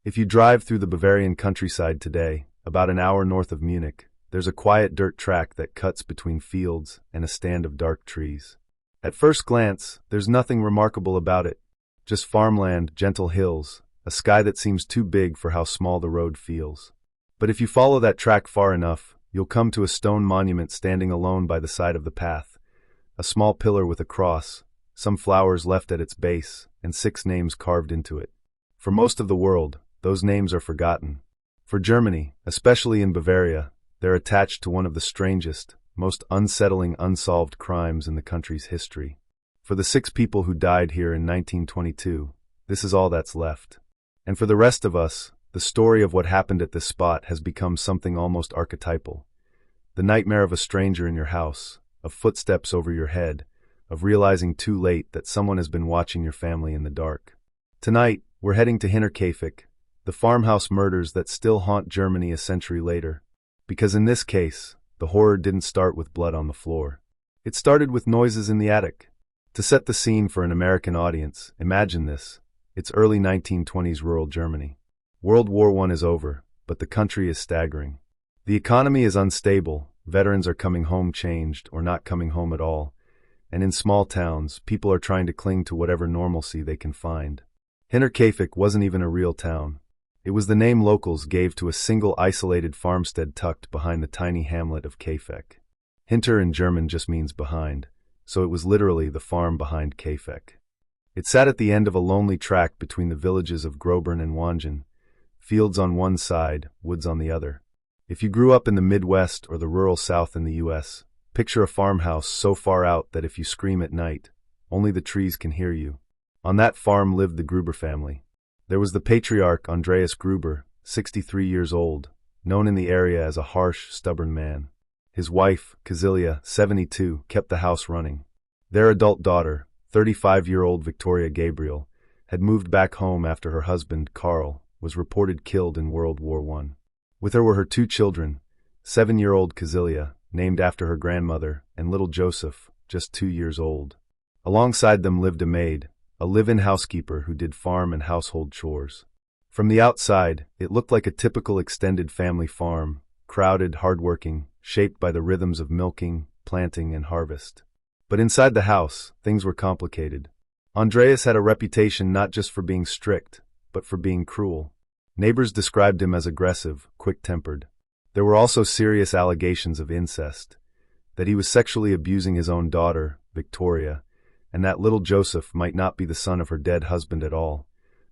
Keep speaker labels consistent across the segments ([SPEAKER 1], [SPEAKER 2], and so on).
[SPEAKER 1] If you drive through the Bavarian countryside today, about an hour north of Munich, there's a quiet dirt track that cuts between fields and a stand of dark trees. At first glance, there's nothing remarkable about it. Just farmland, gentle hills, a sky that seems too big for how small the road feels. But if you follow that track far enough, you'll come to a stone monument standing alone by the side of the path. A small pillar with a cross, some flowers left at its base, and 6 names carved into it. For most of the world, those names are forgotten. For Germany, especially in Bavaria, they're attached to one of the strangest, most unsettling unsolved crimes in the country's history. For the 6 people who died here in 1922, this is all that's left. And for the rest of us, the story of what happened at this spot has become something almost archetypal. The nightmare of a stranger in your house, of footsteps over your head, of realizing too late that someone has been watching your family in the dark. Tonight, we're heading to Hinterkaifeck, the farmhouse murders that still haunt Germany a century later. Because in this case, the horror didn't start with blood on the floor. It started with noises in the attic. To set the scene for an American audience, imagine this. It's early 1920s rural Germany. World War I is over, but the country is staggering. The economy is unstable, veterans are coming home changed or not coming home at all, and in small towns, people are trying to cling to whatever normalcy they can find. Hinterkaifeck wasn't even a real town. It was the name locals gave to a single isolated farmstead tucked behind the tiny hamlet of Kaifeck. Hinter in German just means behind, so it was literally the farm behind Kaifeck. It sat at the end of a lonely tract between the villages of Grubers and Wangen, fields on one side, woods on the other. If you grew up in the Midwest or the rural South in the U.S., picture a farmhouse so far out that if you scream at night, only the trees can hear you. On that farm lived the Gruber family. There was the patriarch Andreas Gruber, 63 years old, known in the area as a harsh, stubborn man. His wife, Kazilia, 72, kept the house running. Their adult daughter, 35-year-old Victoria Gabriel, had moved back home after her husband, Karl, was reported killed in World War I. With her were her 2 children, 7-year-old Kazilia, named after her grandmother, and little Joseph, just 2 years old. Alongside them lived a maid, a live-in housekeeper who did farm and household chores. From the outside, it looked like a typical extended family farm, crowded, hardworking, shaped by the rhythms of milking, planting, and harvest. But inside the house, things were complicated. Andreas had a reputation not just for being strict, but for being cruel. Neighbors described him as aggressive, quick-tempered. There were also serious allegations of incest, that he was sexually abusing his own daughter, Victoria, and that little Joseph might not be the son of her dead husband at all,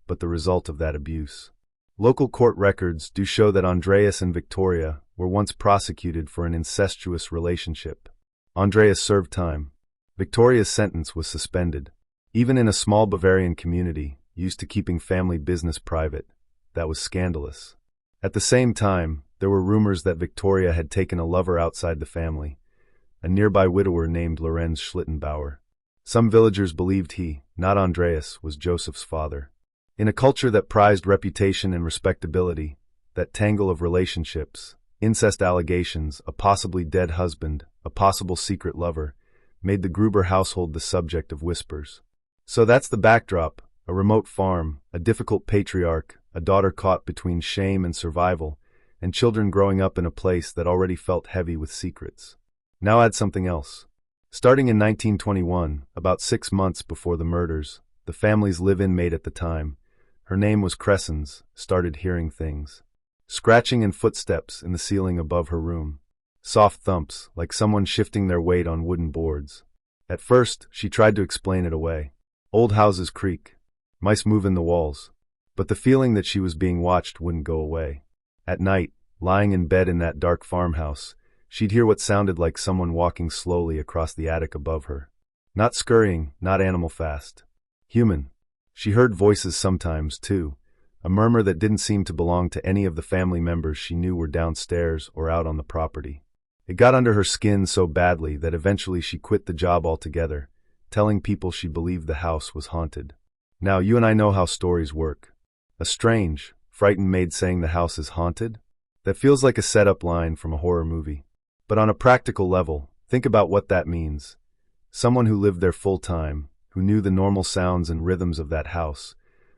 [SPEAKER 1] but the result of that abuse. Local court records do show that Andreas and Victoria were once prosecuted for an incestuous relationship. Andreas served time. Victoria's sentence was suspended. Even in a small Bavarian community, used to keeping family business private, that was scandalous. At the same time, there were rumors that Victoria had taken a lover outside the family, a nearby widower named Lorenz Schlittenbauer. Some villagers believed he, not Andreas, was Joseph's father. In a culture that prized reputation and respectability, that tangle of relationships, incest allegations, a possibly dead husband, a possible secret lover, made the Gruber household the subject of whispers. So that's the backdrop, a remote farm, a difficult patriarch, a daughter caught between shame and survival, and children growing up in a place that already felt heavy with secrets. Now add something else. Starting in 1921, about 6 months before the murders, the family's live-in maid at the time, her name was Cressens, started hearing things. Scratching and footsteps in the ceiling above her room. Soft thumps, like someone shifting their weight on wooden boards. At first, she tried to explain it away. Old houses creak. Mice move in the walls. But the feeling that she was being watched wouldn't go away. At night, lying in bed in that dark farmhouse, she'd hear what sounded like someone walking slowly across the attic above her. Not scurrying, not animal fast. Human. She heard voices sometimes, too, a murmur that didn't seem to belong to any of the family members she knew were downstairs or out on the property. It got under her skin so badly that eventually she quit the job altogether, telling people she believed the house was haunted. Now, you and I know how stories work. A strange, frightened maid saying the house is haunted? That feels like a setup line from a horror movie. But on a practical level, think about what that means. Someone who lived there full time, who knew the normal sounds and rhythms of that house,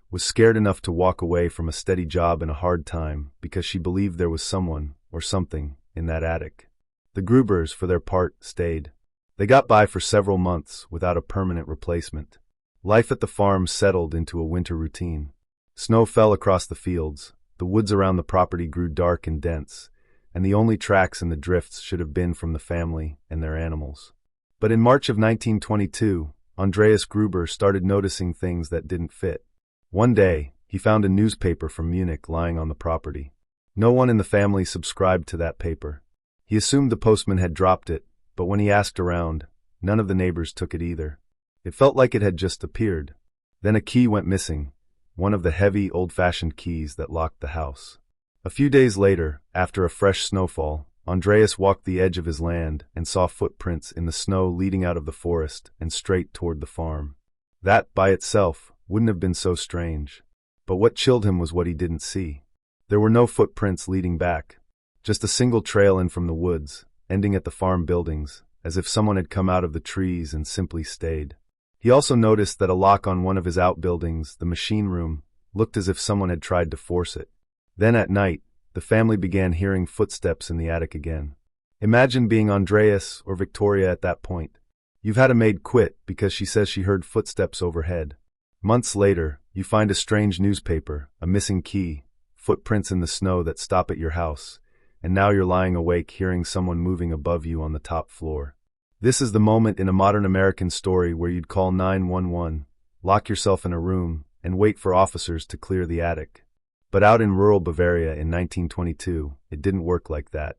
[SPEAKER 1] was scared enough to walk away from a steady job in a hard time because she believed there was someone, or something, in that attic. The Grubers, for their part, stayed. They got by for several months without a permanent replacement. Life at the farm settled into a winter routine. Snow fell across the fields, the woods around the property grew dark and dense, and the only tracks in the drifts should have been from the family and their animals. But in March of 1922, Andreas Gruber started noticing things that didn't fit. One day, he found a newspaper from Munich lying on the property. No one in the family subscribed to that paper. He assumed the postman had dropped it, but when he asked around, none of the neighbors took it either. It felt like it had just appeared. Then a key went missing, one of the heavy, old-fashioned keys that locked the house. A few days later, after a fresh snowfall, Andreas walked the edge of his land and saw footprints in the snow leading out of the forest and straight toward the farm. That, by itself, wouldn't have been so strange. But what chilled him was what he didn't see. There were no footprints leading back, just a single trail in from the woods, ending at the farm buildings, as if someone had come out of the trees and simply stayed. He also noticed that a lock on one of his outbuildings, the machine room, looked as if someone had tried to force it. Then at night, the family began hearing footsteps in the attic again. Imagine being Andreas or Victoria at that point. You've had a maid quit because she says she heard footsteps overhead. Months later, you find a strange newspaper, a missing key, footprints in the snow that stop at your house, and now you're lying awake hearing someone moving above you on the top floor. This is the moment in a modern American story where you'd call 911, lock yourself in a room, and wait for officers to clear the attic. But out in rural Bavaria in 1922, it didn't work like that.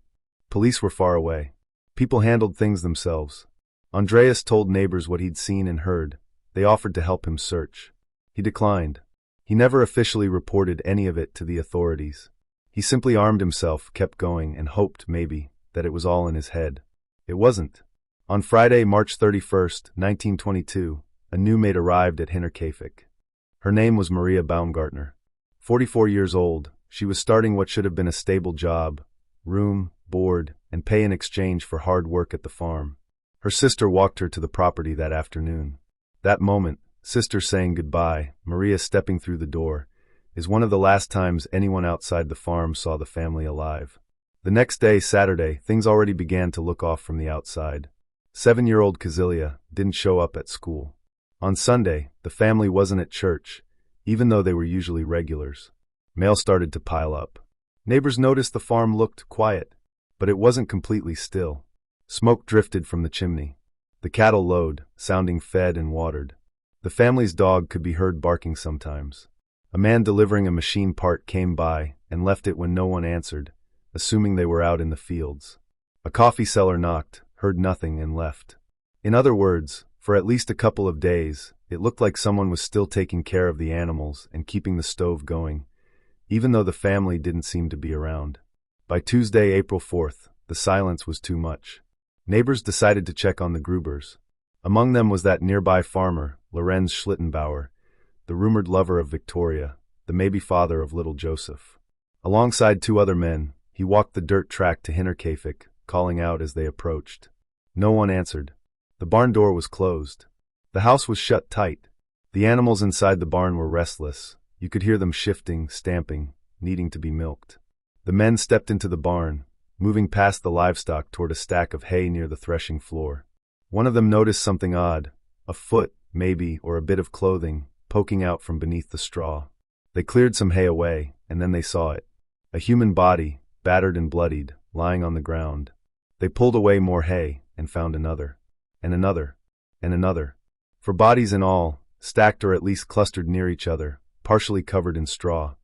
[SPEAKER 1] Police were far away. People handled things themselves. Andreas told neighbors what he'd seen and heard. They offered to help him search. He declined. He never officially reported any of it to the authorities. He simply armed himself, kept going, and hoped, maybe, that it was all in his head. It wasn't. On Friday, March 31st, 1922, a new maid arrived at Hinterkaifeck. Her name was Maria Baumgartner. 44 years old, she was starting what should have been a stable job, room, board, and pay in exchange for hard work at the farm. Her sister walked her to the property that afternoon. That moment, sister saying goodbye, Maria stepping through the door, is one of the last times anyone outside the farm saw the family alive. The next day, Saturday, things already began to look off from the outside. 7-year-old Kazilia didn't show up at school. On Sunday, the family wasn't at church, even though they were usually regulars. Mail started to pile up. Neighbors noticed the farm looked quiet, but it wasn't completely still. Smoke drifted from the chimney. The cattle lowed, sounding fed and watered. The family's dog could be heard barking sometimes. A man delivering a machine part came by and left it when no one answered, assuming they were out in the fields. A coffee seller knocked, heard nothing, and left. In other words, for at least a couple of days, it looked like someone was still taking care of the animals and keeping the stove going, even though the family didn't seem to be around. By Tuesday, April 4th, the silence was too much. Neighbors decided to check on the Grubers. Among them was that nearby farmer, Lorenz Schlittenbauer, the rumored lover of Victoria, the maybe father of little Joseph. Alongside 2 other men, he walked the dirt track to Hinterkaifeck, calling out as they approached. No one answered. The barn door was closed. The house was shut tight. The animals inside the barn were restless. You could hear them shifting, stamping, needing to be milked. The men stepped into the barn, moving past the livestock toward a stack of hay near the threshing floor. One of them noticed something odd, a foot, maybe, or a bit of clothing, poking out from beneath the straw. They cleared some hay away, and then they saw it. A human body, battered and bloodied, lying on the ground. They pulled away more hay, and found another, and another, and another. 4 bodies in all, stacked or at least clustered near each other, partially covered in straw.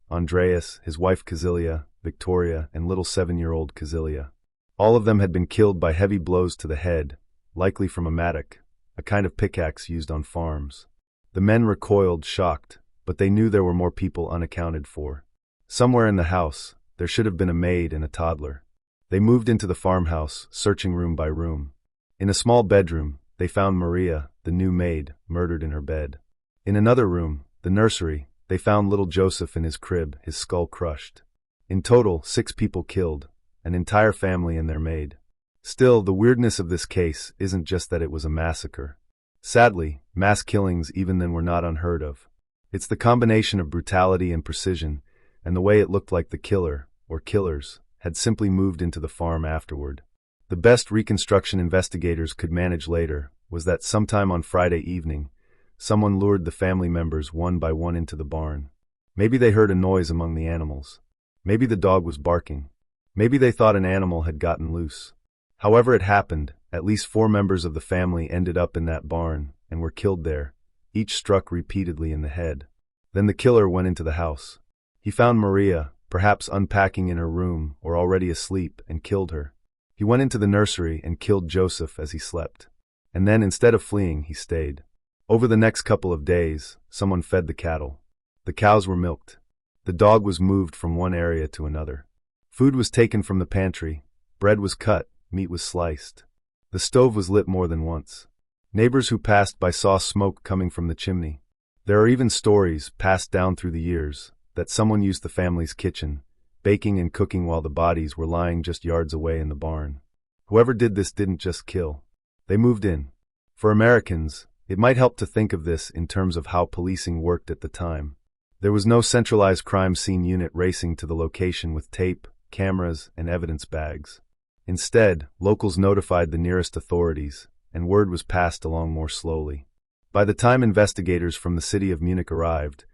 [SPEAKER 1] Andreas, his wife Kazilia, Victoria, and little 7-year-old Kazilia. All of them had been killed by heavy blows to the head, likely from a mattock, a kind of pickaxe used on farms. The men recoiled, shocked, but they knew there were more people unaccounted for. Somewhere in the house, there should have been a maid and a toddler. They moved into the farmhouse, searching room by room. In a small bedroom, they found Maria, the new maid, murdered in her bed. In another room, the nursery, they found little Joseph in his crib, his skull crushed. In total, 6 people killed, an entire family and their maid. Still, the weirdness of this case isn't just that it was a massacre. Sadly, mass killings even then were not unheard of. It's the combination of brutality and precision, and the way it looked like the killer, or killers, had simply moved into the farm afterward. The best reconstruction investigators could manage later was that sometime on Friday evening, someone lured the family members one by one into the barn. Maybe they heard a noise among the animals. Maybe the dog was barking. Maybe they thought an animal had gotten loose. However it happened, at least 4 members of the family ended up in that barn and were killed there, each struck repeatedly in the head. Then the killer went into the house. He found Maria, perhaps unpacking in her room or already asleep, and killed her. He went into the nursery and killed Joseph as he slept. And then, instead of fleeing, he stayed. Over the next couple of days, someone fed the cattle. The cows were milked. The dog was moved from one area to another. Food was taken from the pantry. Bread was cut. Meat was sliced. The stove was lit more than once. Neighbors who passed by saw smoke coming from the chimney. There are even stories, passed down through the years, that someone used the family's kitchen, baking and cooking while the bodies were lying just yards away in the barn. Whoever did this didn't just kill. They moved in. For Americans, it might help to think of this in terms of how policing worked at the time. There was no centralized crime scene unit racing to the location with tape, cameras, and evidence bags. Instead, locals notified the nearest authorities, and word was passed along more slowly. By the time investigators from the city of Munich arrived,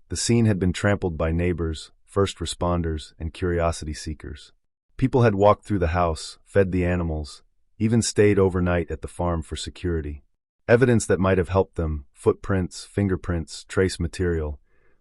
[SPEAKER 1] the scene had been trampled by neighbors, first responders, and curiosity seekers. People had walked through the house, fed the animals, even stayed overnight at the farm for security. Evidence that might have helped them, footprints, fingerprints, trace material,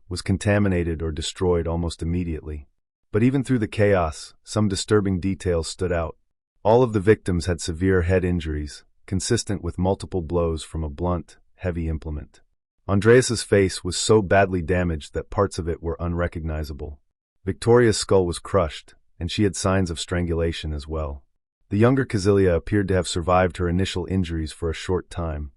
[SPEAKER 1] was contaminated or destroyed almost immediately. But even through the chaos, some disturbing details stood out. All of the victims had severe head injuries, consistent with multiple blows from a blunt, heavy implement. Andreas's face was so badly damaged that parts of it were unrecognizable. Victoria's skull was crushed, and she had signs of strangulation as well. The younger Kazilia appeared to have survived her initial injuries for a short time.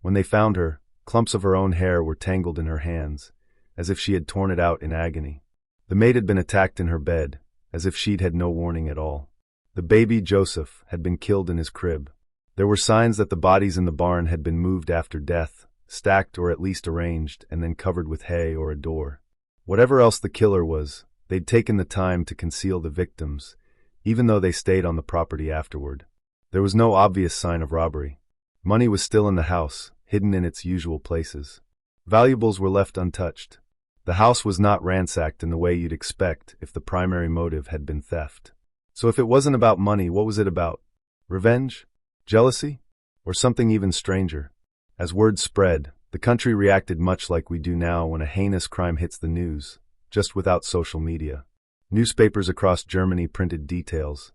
[SPEAKER 1] When they found her, clumps of her own hair were tangled in her hands, as if she had torn it out in agony. The maid had been attacked in her bed, as if she'd had no warning at all. The baby, Joseph, had been killed in his crib. There were signs that the bodies in the barn had been moved after death, stacked or at least arranged, and then covered with hay or a door. Whatever else the killer was, they'd taken the time to conceal the victims, even though they stayed on the property afterward. There was no obvious sign of robbery. Money was still in the house, hidden in its usual places. Valuables were left untouched. The house was not ransacked in the way you'd expect if the primary motive had been theft. So if it wasn't about money, what was it about? Revenge? Jealousy? Or something even stranger? As word spread, the country reacted much like we do now when a heinous crime hits the news, just without social media. Newspapers across Germany printed details.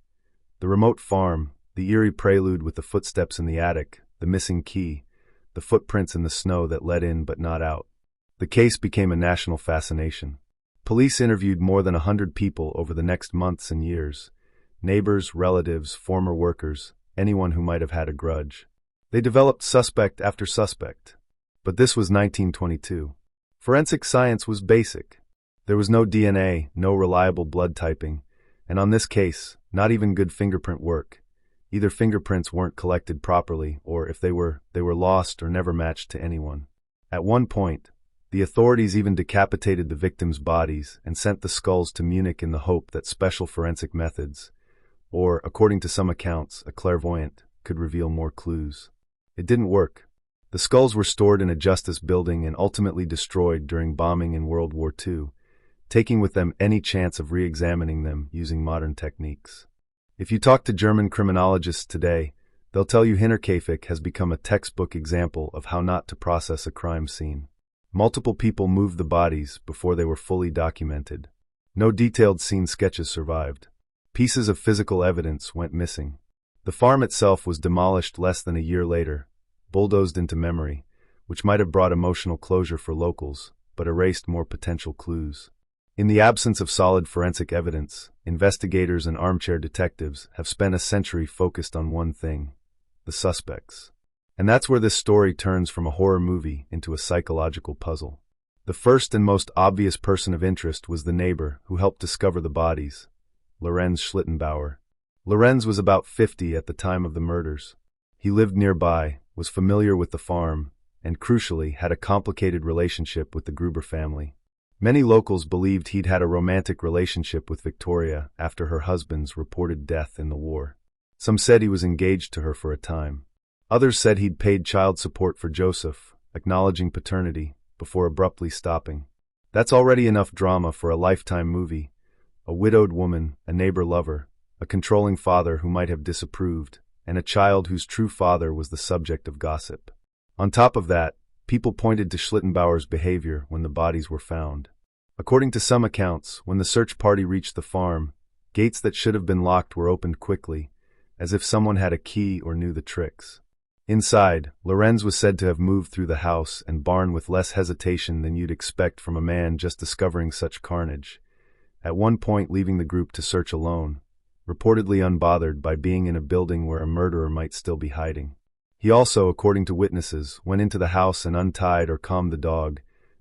[SPEAKER 1] The remote farm, the eerie prelude with the footsteps in the attic, the missing key, the footprints in the snow that led in but not out. The case became a national fascination. Police interviewed more than 100 people over the next months and years. Neighbors, relatives, former workers, anyone who might have had a grudge. They developed suspect after suspect. But this was 1922. Forensic science was basic. There was no DNA, no reliable blood typing, and on this case, not even good fingerprint work. Either fingerprints weren't collected properly, or if they were lost or never matched to anyone. At one point, the authorities even decapitated the victims' bodies and sent the skulls to Munich in the hope that special forensic methods, or, according to some accounts, a clairvoyant, could reveal more clues. It didn't work. The skulls were stored in a justice building and ultimately destroyed during bombing in World War II, taking with them any chance of re-examining them using modern techniques. If you talk to German criminologists today, they'll tell you Hinterkaifeck has become a textbook example of how not to process a crime scene. Multiple people moved the bodies before they were fully documented. No detailed scene sketches survived. Pieces of physical evidence went missing. The farm itself was demolished less than a year later, bulldozed into memory, which might have brought emotional closure for locals, but erased more potential clues. In the absence of solid forensic evidence, investigators and armchair detectives have spent a century focused on one thing: the suspects. And that's where this story turns from a horror movie into a psychological puzzle. The first and most obvious person of interest was the neighbor who helped discover the bodies, Lorenz Schlittenbauer. Lorenz was about 50 at the time of the murders. He lived nearby, was familiar with the farm, and crucially, had a complicated relationship with the Gruber family. Many locals believed he'd had a romantic relationship with Victoria after her husband's reported death in the war. Some said he was engaged to her for a time. Others said he'd paid child support for Joseph, acknowledging paternity, before abruptly stopping. That's already enough drama for a Lifetime movie. A widowed woman, a neighbor lover, a controlling father who might have disapproved, and a child whose true father was the subject of gossip. On top of that, people pointed to Schlittenbauer's behavior when the bodies were found. According to some accounts, when the search party reached the farm, gates that should have been locked were opened quickly, as if someone had a key or knew the tricks. Inside, Lorenz was said to have moved through the house and barn with less hesitation than you'd expect from a man just discovering such carnage, at one point leaving the group to search alone, reportedly unbothered by being in a building where a murderer might still be hiding. He also, according to witnesses, went into the house and untied or calmed the dog,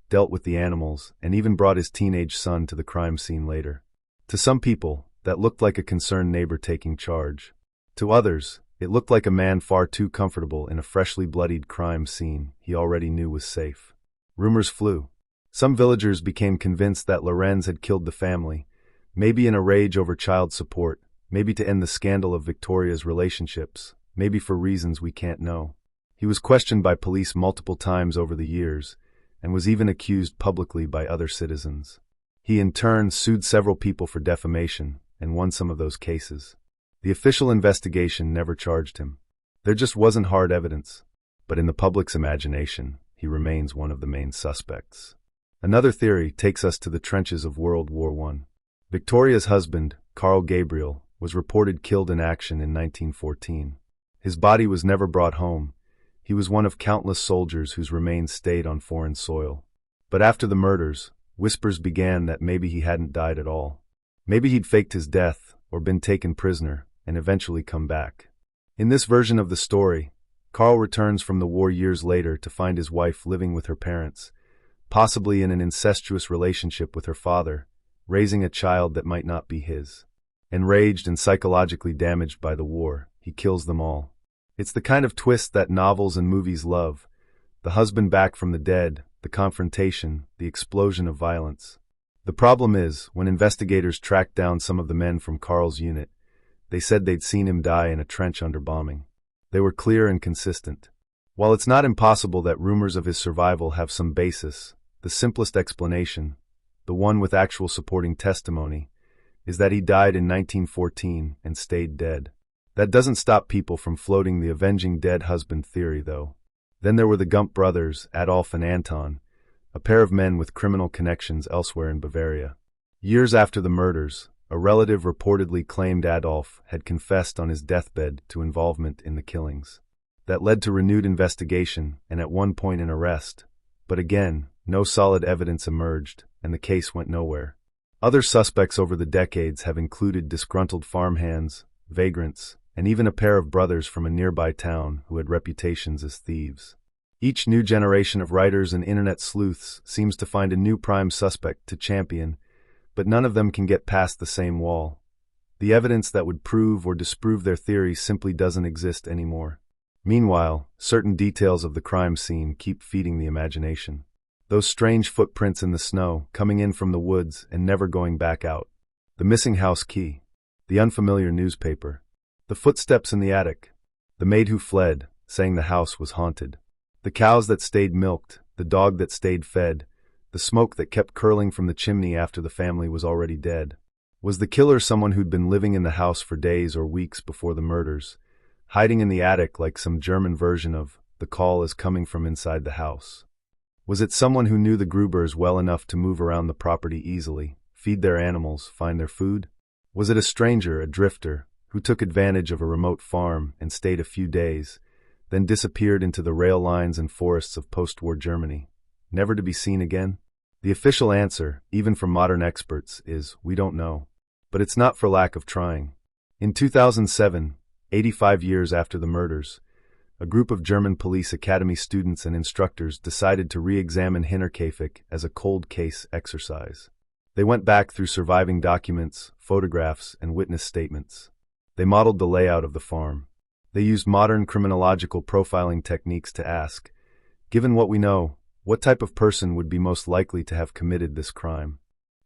[SPEAKER 1] dealt with the animals, and even brought his teenage son to the crime scene later. To some people, that looked like a concerned neighbor taking charge. To others, it looked like a man far too comfortable in a freshly bloodied crime scene he already knew was safe. Rumors flew. Some villagers became convinced that Lorenz had killed the family, maybe in a rage over child support, maybe to end the scandal of Victoria's relationships, maybe for reasons we can't know. He was questioned by police multiple times over the years, and was even accused publicly by other citizens. He in turn sued several people for defamation, and won some of those cases. The official investigation never charged him. There just wasn't hard evidence. But in the public's imagination, he remains one of the main suspects. Another theory takes us to the trenches of World War I. Victoria's husband, Carl Gabriel, was reported killed in action in 1914. His body was never brought home. He was one of countless soldiers whose remains stayed on foreign soil. But after the murders, whispers began that maybe he hadn't died at all. Maybe he'd faked his death, or been taken prisoner, and eventually come back. In this version of the story, Carl returns from the war years later to find his wife living with her parents, possibly in an incestuous relationship with her father, raising a child that might not be his. Enraged and psychologically damaged by the war, he kills them all. It's the kind of twist that novels and movies love: the husband back from the dead, the confrontation, the explosion of violence. The problem is, when investigators tracked down some of the men from Carl's unit, they said they'd seen him die in a trench under bombing. They were clear and consistent. While it's not impossible that rumors of his survival have some basis, the simplest explanation, the one with actual supporting testimony, is that he died in 1914 and stayed dead. That doesn't stop people from floating the avenging dead husband theory, though. Then there were the Gump brothers, Adolf and Anton, a pair of men with criminal connections elsewhere in Bavaria. Years after the murders, a relative reportedly claimed Adolf had confessed on his deathbed to involvement in the killings. That led to renewed investigation and at one point an arrest. But again, no solid evidence emerged, and the case went nowhere. Other suspects over the decades have included disgruntled farmhands, vagrants, and even a pair of brothers from a nearby town who had reputations as thieves. Each new generation of writers and internet sleuths seems to find a new prime suspect to champion, but none of them can get past the same wall. The evidence that would prove or disprove their theory simply doesn't exist anymore. Meanwhile, certain details of the crime scene keep feeding the imagination. Those strange footprints in the snow, coming in from the woods and never going back out. The missing house key. The unfamiliar newspaper. The footsteps in the attic. The maid who fled, saying the house was haunted. The cows that stayed milked, the dog that stayed fed, the smoke that kept curling from the chimney after the family was already dead. Was the killer someone who'd been living in the house for days or weeks before the murders, hiding in the attic like some German version of "The call is coming from inside the house"? Was it someone who knew the Grubers well enough to move around the property easily, feed their animals, find their food? Was it a stranger, a drifter, who took advantage of a remote farm and stayed a few days, then disappeared into the rail lines and forests of post-war Germany, never to be seen again? The official answer, even from modern experts, is we don't know. But it's not for lack of trying. In 2007, 85 years after the murders, a group of German police academy students and instructors decided to re-examine Hinterkaifeck as a cold case exercise. They went back through surviving documents, photographs, and witness statements. They modeled the layout of the farm. They used modern criminological profiling techniques to ask, Given what we know, what type of person would be most likely to have committed this crime?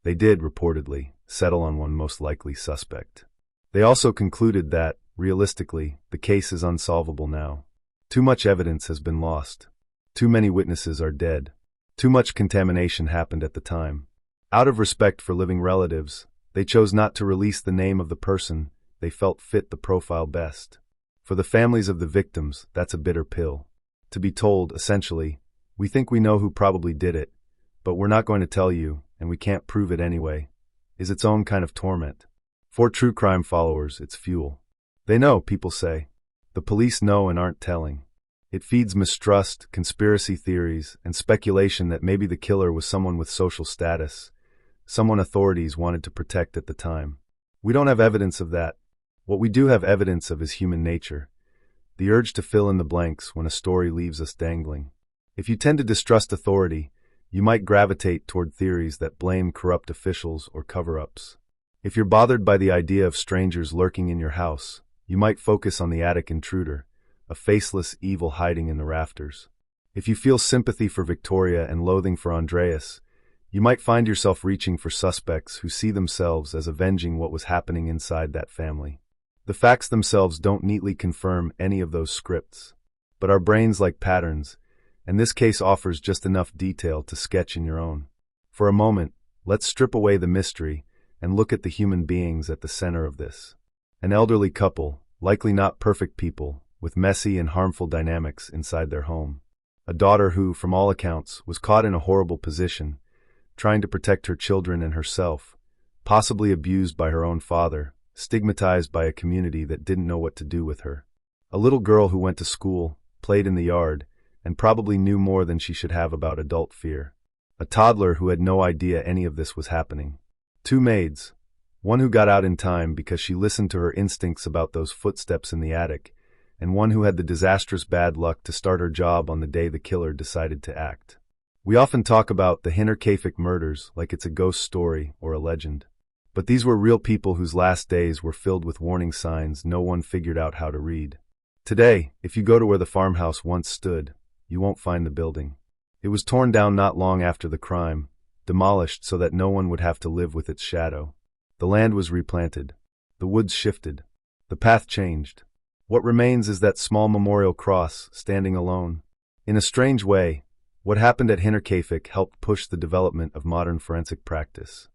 [SPEAKER 1] They did, reportedly, settle on one most likely suspect. They also concluded that, realistically, the case is unsolvable now. Too much evidence has been lost. Too many witnesses are dead. Too much contamination happened at the time. Out of respect for living relatives, they chose not to release the name of the person they felt fit the profile best. For the families of the victims, that's a bitter pill. To be told, essentially, we think we know who probably did it, but we're not going to tell you, and we can't prove it anyway, is its own kind of torment. For true crime followers, it's fuel. They know, people say. The police know and aren't telling. It feeds mistrust, conspiracy theories, and speculation that maybe the killer was someone with social status, someone authorities wanted to protect at the time. We don't have evidence of that. What we do have evidence of is human nature, the urge to fill in the blanks when a story leaves us dangling. If you tend to distrust authority, you might gravitate toward theories that blame corrupt officials or cover-ups. If you're bothered by the idea of strangers lurking in your house, you might focus on the attic intruder, a faceless evil hiding in the rafters. If you feel sympathy for Victoria and loathing for Andreas, you might find yourself reaching for suspects who see themselves as avenging what was happening inside that family. The facts themselves don't neatly confirm any of those scripts, but our brains like patterns, and this case offers just enough detail to sketch in your own. For a moment, let's strip away the mystery and look at the human beings at the center of this. An elderly couple, likely not perfect people, with messy and harmful dynamics inside their home. A daughter who, from all accounts, was caught in a horrible position, trying to protect her children and herself, possibly abused by her own father, stigmatized by a community that didn't know what to do with her. A little girl who went to school, played in the yard, and probably knew more than she should have about adult fear. A toddler who had no idea any of this was happening. Two maids, one who got out in time because she listened to her instincts about those footsteps in the attic, and one who had the disastrous bad luck to start her job on the day the killer decided to act. We often talk about the Hinterkaifeck murders like it's a ghost story or a legend. But these were real people whose last days were filled with warning signs no one figured out how to read. Today, if you go to where the farmhouse once stood, you won't find the building. It was torn down not long after the crime, demolished so that no one would have to live with its shadow. The land was replanted. The woods shifted. The path changed. What remains is that small memorial cross, standing alone. In a strange way, what happened at Hinterkaifeck helped push the development of modern forensic practice.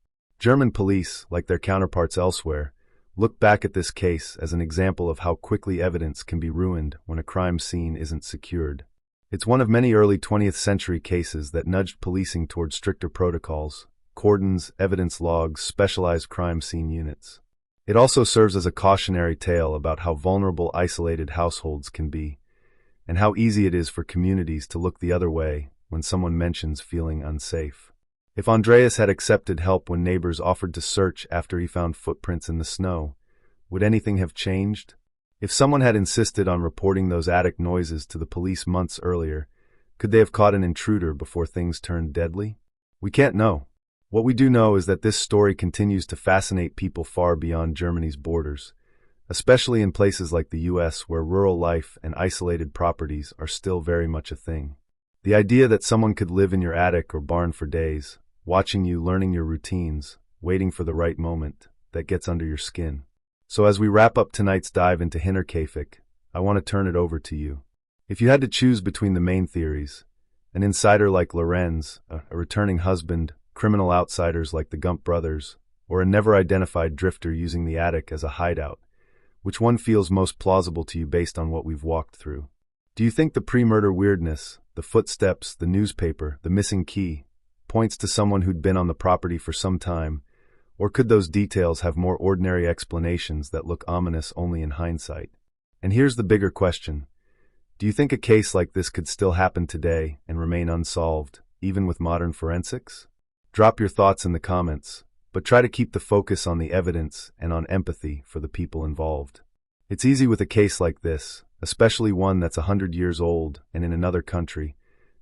[SPEAKER 1] German police, like their counterparts elsewhere, look back at this case as an example of how quickly evidence can be ruined when a crime scene isn't secured. It's one of many early 20th century cases that nudged policing toward stricter protocols, cordons, evidence logs, specialized crime scene units. It also serves as a cautionary tale about how vulnerable isolated households can be, and how easy it is for communities to look the other way when someone mentions feeling unsafe. If Andreas had accepted help when neighbors offered to search after he found footprints in the snow, would anything have changed? If someone had insisted on reporting those attic noises to the police months earlier, could they have caught an intruder before things turned deadly? We can't know. What we do know is that this story continues to fascinate people far beyond Germany's borders, especially in places like the US where rural life and isolated properties are still very much a thing. The idea that someone could live in your attic or barn for days, watching you, learning your routines, waiting for the right moment, that gets under your skin. So as we wrap up tonight's dive into Hinterkaifeck, I want to turn it over to you. If you had to choose between the main theories, an insider like Lorenz, a returning husband, criminal outsiders like the Gump brothers, or a never-identified drifter using the attic as a hideout, which one feels most plausible to you based on what we've walked through? Do you think the pre-murder weirdness, the footsteps, the newspaper, the missing key, points to someone who'd been on the property for some time, or could those details have more ordinary explanations that look ominous only in hindsight? And here's the bigger question. Do you think a case like this could still happen today and remain unsolved, even with modern forensics? Drop your thoughts in the comments, but try to keep the focus on the evidence and on empathy for the people involved. It's easy with a case like this, especially one that's 100 years old and in another country,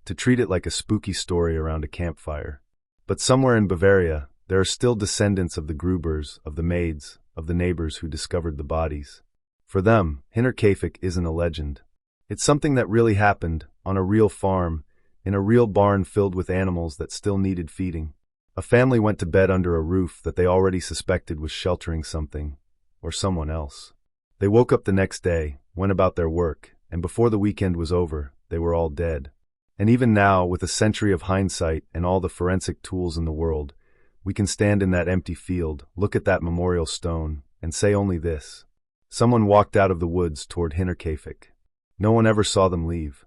[SPEAKER 1] to treat it like a spooky story around a campfire. But somewhere in Bavaria, there are still descendants of the Grubers, of the maids, of the neighbors who discovered the bodies. For them, Hinterkaifeck isn't a legend. It's something that really happened, on a real farm, in a real barn filled with animals that still needed feeding. A family went to bed under a roof that they already suspected was sheltering something, or someone else. They woke up the next day, went about their work, and before the weekend was over, they were all dead. And even now, with a century of hindsight and all the forensic tools in the world, we can stand in that empty field, look at that memorial stone, and say only this: someone walked out of the woods toward Hinterkaifeck. No one ever saw them leave.